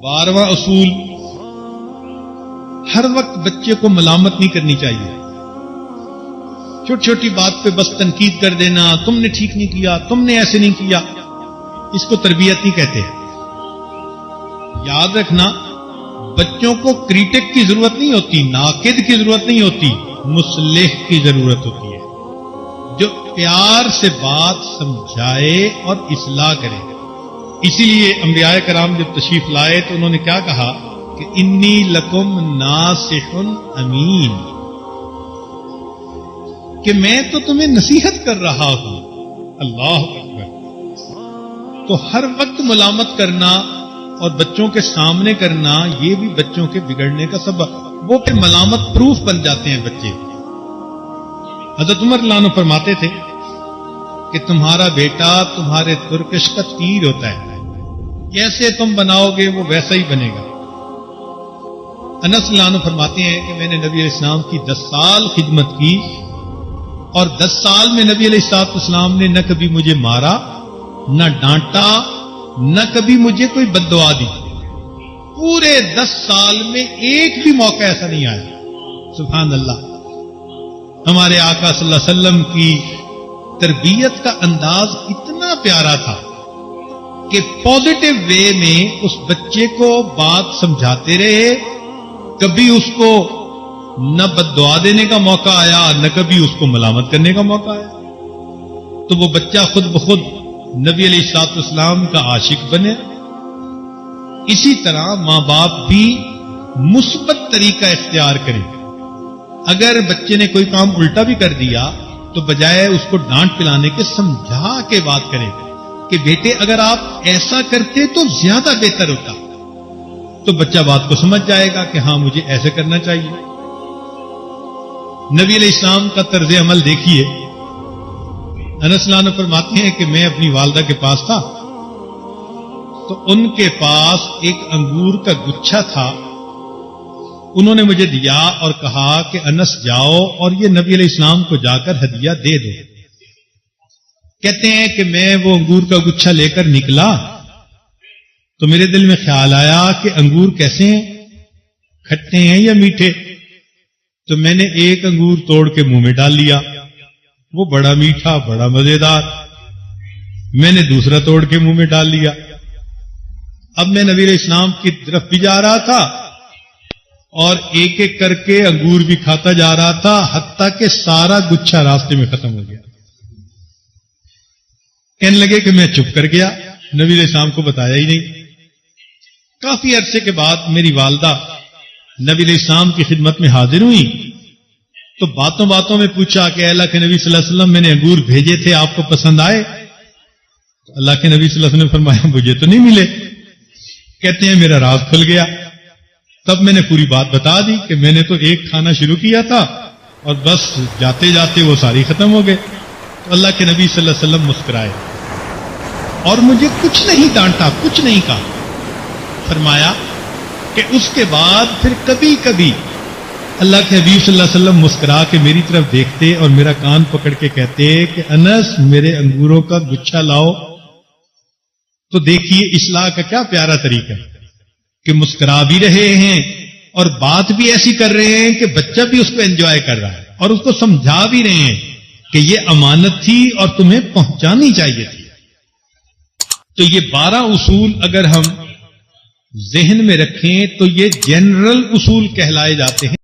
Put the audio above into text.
12واں اصول، ہر وقت بچے کو ملامت نہیں کرنی چاہیے. چھوٹی چھوٹی بات پہ بس تنقید کر دینا، تم نے ٹھیک نہیں کیا، تم نے ایسے نہیں کیا، اس کو تربیت نہیں کہتے ہیں. یاد رکھنا، بچوں کو کریٹک کی ضرورت نہیں ہوتی، ناقد کی ضرورت نہیں ہوتی، مصلح کی ضرورت ہوتی ہے، جو پیار سے بات سمجھائے اور اصلاح کرے. اسی لیے انبیاء کرام جب تشریف لائے تو انہوں نے کیا کہا کہ انی لکم ناصح امین، کہ میں تو تمہیں نصیحت کر رہا ہوں. اللہ اکبر. تو ہر وقت ملامت کرنا اور بچوں کے سامنے کرنا، یہ بھی بچوں کے بگڑنے کا سبب، وہ پھر ملامت پروف بن جاتے ہیں بچے. حضرت عمر رضی اللہ عنہ فرماتے تھے کہ تمہارا بیٹا تمہارے ترکش کا تیر ہوتا ہے، جیسے تم بناؤ گے وہ ویسا ہی بنے گا. انس رضی اللہ عنہ فرماتے ہیں کہ میں نے نبی علیہ السلام کی 10 سال خدمت کی، اور 10 سال میں نبی علیہ السلام نے نہ کبھی مجھے مارا، نہ ڈانٹا، نہ کبھی مجھے کوئی بد دعا دی. پورے 10 سال میں ایک بھی موقع ایسا نہیں آیا. سبحان اللہ. ہمارے آقا صلی اللہ علیہ وسلم کی تربیت کا انداز اتنا پیارا تھا کہ پازیٹو وے میں اس بچے کو بات سمجھاتے رہے. کبھی اس کو نہ بد دعا دینے کا موقع آیا، نہ کبھی اس کو ملامت کرنے کا موقع آیا. تو وہ بچہ خود بخود نبی علیہ الصلوۃ والسلام کا عاشق بنے. اسی طرح ماں باپ بھی مثبت طریقہ اختیار کریں. اگر بچے نے کوئی کام الٹا بھی کر دیا تو بجائے اس کو ڈانٹ پلانے کے سمجھا کے بات کریں کہ بیٹے اگر آپ ایسا کرتے تو زیادہ بہتر ہوتا. تو بچہ بات کو سمجھ جائے گا کہ ہاں مجھے ایسے کرنا چاہیے. نبی علیہ السلام کا طرز عمل دیکھیے. انس رضی اللہ عنہ فرماتے ہیں کہ میں اپنی والدہ کے پاس تھا تو ان کے پاس ایک انگور کا گچھا تھا. انہوں نے مجھے دیا اور کہا کہ انس جاؤ اور یہ نبی علیہ السلام کو جا کر ہدیہ دے دو. کہتے ہیں کہ میں وہ انگور کا گچھا لے کر نکلا تو میرے دل میں خیال آیا کہ انگور کیسے ہیں، کھٹے ہیں یا میٹھے. تو میں نے ایک انگور توڑ کے منہ میں ڈال لیا، وہ بڑا میٹھا، بڑا مزیدار. میں نے دوسرا توڑ کے منہ میں ڈال لیا. اب میں نبی علیہ السلام کی طرف بھی جا رہا تھا اور ایک ایک کر کے انگور بھی کھاتا جا رہا تھا، حتیٰ کہ سارا گچھا راستے میں ختم ہو گیا. کہنے لگے کہ میں چپ کر گیا، نبی علیہ السلام کو بتایا ہی نہیں. کافی عرصے کے بعد میری والدہ نبی علیہ السلام کی خدمت میں حاضر ہوئی تو باتوں باتوں میں پوچھا کہ اللہ کے نبی صلی اللہ علیہ وسلم میں نے انگور بھیجے تھے، آپ کو پسند آئے؟ تو اللہ کے نبی صلی اللہ علیہ وسلم نے فرمایا مجھے تو نہیں ملے. کہتے ہیں میرا راز کھل گیا. تب میں نے پوری بات بتا دی کہ میں نے تو ایک کھانا شروع کیا تھا اور بس جاتے جاتے وہ ساری ختم ہو گئے. تو اللہ کے نبی صلی اللہ علیہ وسلم مسکرائے اور مجھے کچھ نہیں ڈانٹا، کچھ نہیں کہا. فرمایا کہ اس کے بعد پھر کبھی کبھی اللہ کے حبیب صلی اللہ علیہ وسلم مسکرا کے میری طرف دیکھتے اور میرا کان پکڑ کے کہتے کہ انس میرے انگوروں کا گچھا لاؤ. تو دیکھیے اصلاح کا کیا پیارا طریقہ ہے کہ مسکرا بھی رہے ہیں اور بات بھی ایسی کر رہے ہیں کہ بچہ بھی اس کو انجوائے کر رہا ہے اور اس کو سمجھا بھی رہے ہیں کہ یہ امانت تھی اور تمہیں پہنچانی چاہیے تھی. تو یہ 12 اصول اگر ہم ذہن میں رکھیں تو یہ جنرل اصول کہلائے جاتے ہیں.